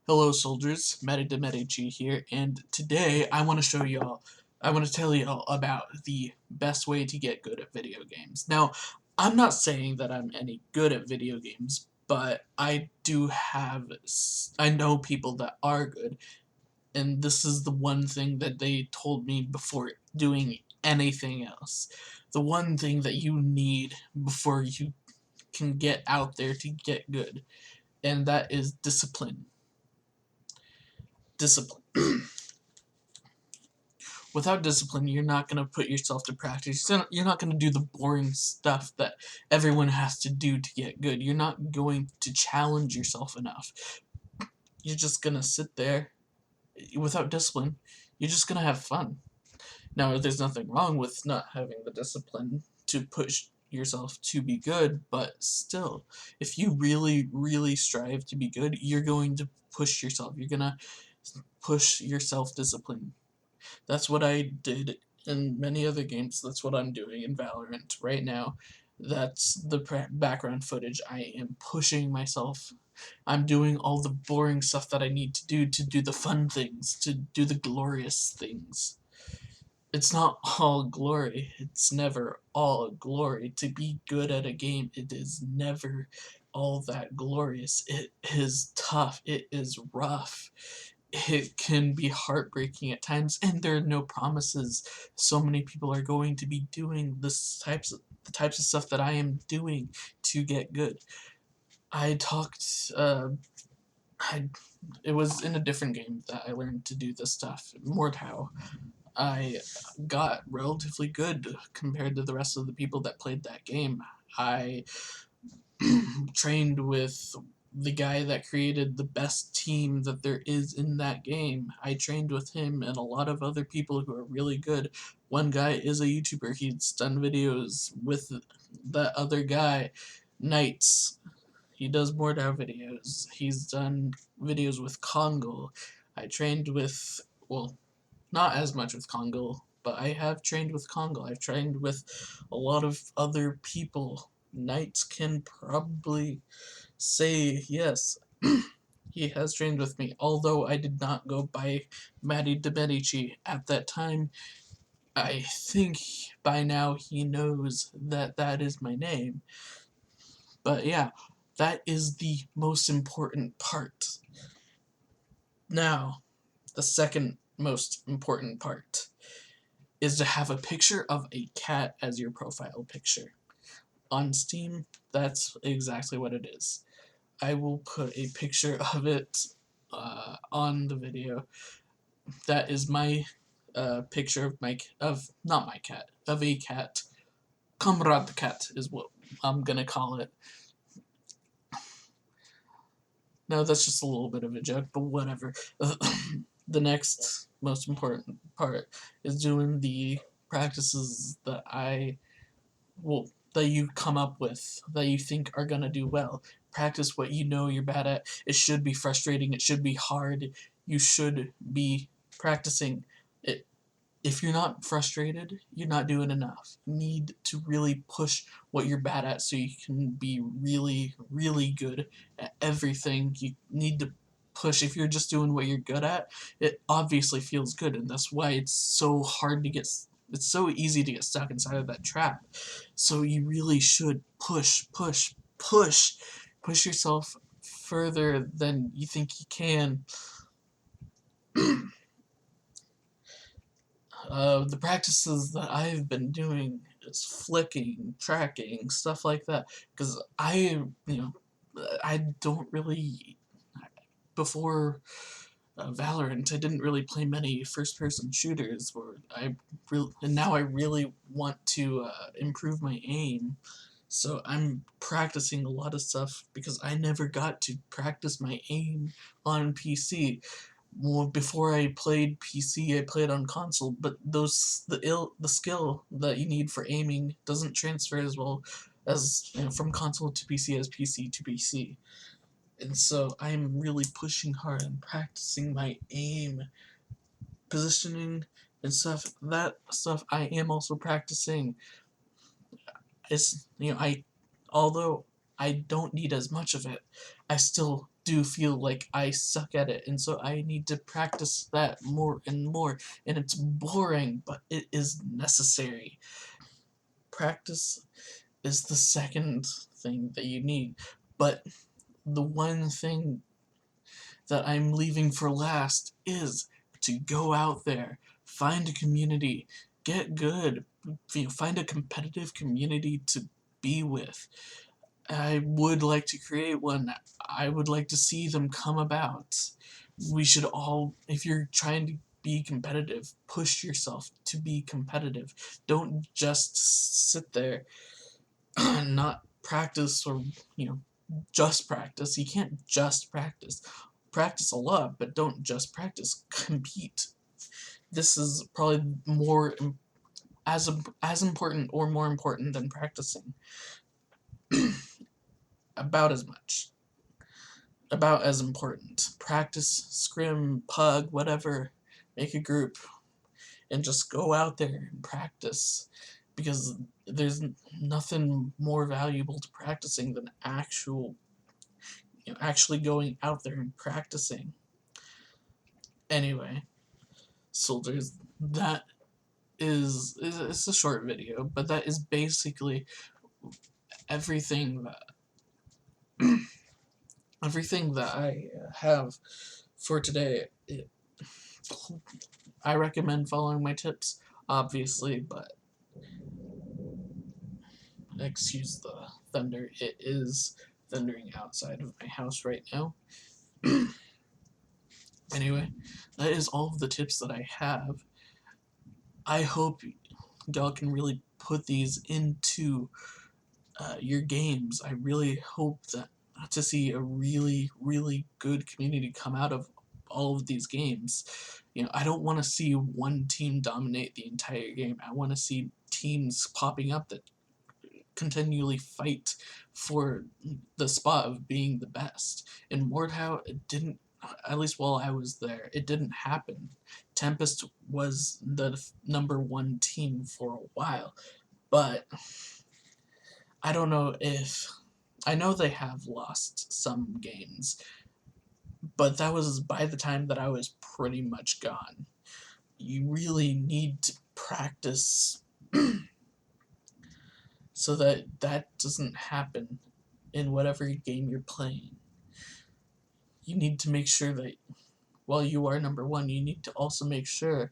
Hello soldiers, Matty de Medici here, and today I want to tell y'all about the best way to get good at video games. Now, I'm not saying that I'm any good at video games, but I know people that are good, and this is the one thing that they told me before doing anything else. The one thing that you need before you can get out there to get good, and that is discipline. Discipline. Without discipline, you're not going to put yourself to practice. You're not going to do the boring stuff that everyone has to do to get good. You're not going to challenge yourself enough. You're just going to sit there without discipline. You're just going to have fun. Now, there's nothing wrong with not having the discipline to push yourself to be good, but still, if you really, really strive to be good, you're going to push yourself. You're going to push your self-discipline. That's what I did in many other games. That's what I'm doing in Valorant right now. That's the background footage. I am pushing myself. I'm doing all the boring stuff that I need to do the fun things, to do the glorious things. It's not all glory. It's never all glory. To be good at a game, it is never all that glorious. It is tough. It is rough. It can be heartbreaking at times, and there are no promises. So many people are going to be doing the types of stuff that I am doing to get good. I talked. It was in a different game that I learned to do this stuff. Mordhau. I got relatively good compared to the rest of the people that played that game. I trained with the guy that created the best team that there is in that game. I trained with him and a lot of other people who are really good. One guy is a YouTuber. He's done videos with that other guy, Knights. He does Mordhau videos. He's done videos with Kongo. I trained with, well, not as much with Kongo, but I have trained with Kongo. I've trained with a lot of other people. Knights can probably say yes. He has trained with me, although I did not go by Matty de Medici at that time. I think by now he knows that that is my name. But yeah, that is the most important part. Now, the second most important part is to have a picture of a cat as your profile picture. On Steam, that's exactly what it is. I will put a picture of it on the video. That is my picture not my cat, of a cat. Comrade the cat is what I'm gonna call it. No, that's just a little bit of a joke, but whatever. The next most important part is doing the practices that you come up with, that you think are gonna do well. Practice what you know you're bad at. It should be frustrating. It should be hard. You should be practicing it. If you're not frustrated, you're not doing enough. You need to really push what you're bad at so you can be really, really good at everything. You need to push. If you're just doing what you're good at, it obviously feels good, and that's why it's so hard to get. It's so easy to get stuck inside of that trap. So you really should push, push, push, push yourself further than you think you can. The practices that I've been doing is flicking, tracking, stuff like that. Because I don't really, before Valorant, I didn't really play many first-person shooters. And now I really want to improve my aim. So I'm practicing a lot of stuff because I never got to practice my aim on PC. Well, before I played PC, I played on console, but the skill that you need for aiming doesn't transfer as well as from console to PC as PC to PC. And so I'm really pushing hard and practicing my aim, positioning, and stuff. That stuff I am also practicing. It's although I don't need as much of it, I still do feel like I suck at it, and so I need to practice that more and more, and it's boring, but it is necessary. Practice is the second thing that you need, but the one thing that I'm leaving for last is to go out there, find a community, get good, find a competitive community to be with. I would like to create one. I would like to see them come about. We should all, if you're trying to be competitive, push yourself to be competitive. Don't just sit there and not practice, or, just practice. You can't just practice. Practice a lot, but don't just practice. Compete. This is probably more as important or more important than practicing. About as much. About as important. Practice, scrim, pug, whatever. Make a group and just go out there and practice, because there's nothing more valuable to practicing than actually going out there and practicing. Anyway, soldiers, that is it's a short video, but that is basically everything that everything that I have for today. I recommend following my tips, obviously, but excuse the thunder. It is thundering outside of my house right now. Anyway, that is all of the tips that I have. I hope y'all can really put these into your games. I really hope that to see a really, really good community come out of all of these games. I don't want to see one team dominate the entire game. I want to see teams popping up that continually fight for the spot of being the best. In Mordhau, it didn't, at least while I was there, it didn't happen. Tempest was the #1 team for a while, but I don't know if, I know they have lost some games, but that was by the time that I was pretty much gone. You really need to practice so that that doesn't happen in whatever game you're playing. You need to make sure that while you are #1, you need to also make sure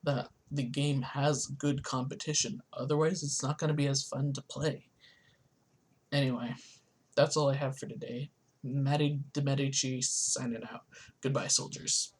that the game has good competition. Otherwise, it's not going to be as fun to play. Anyway, that's all I have for today. Matty de Medici signing out. Goodbye, soldiers.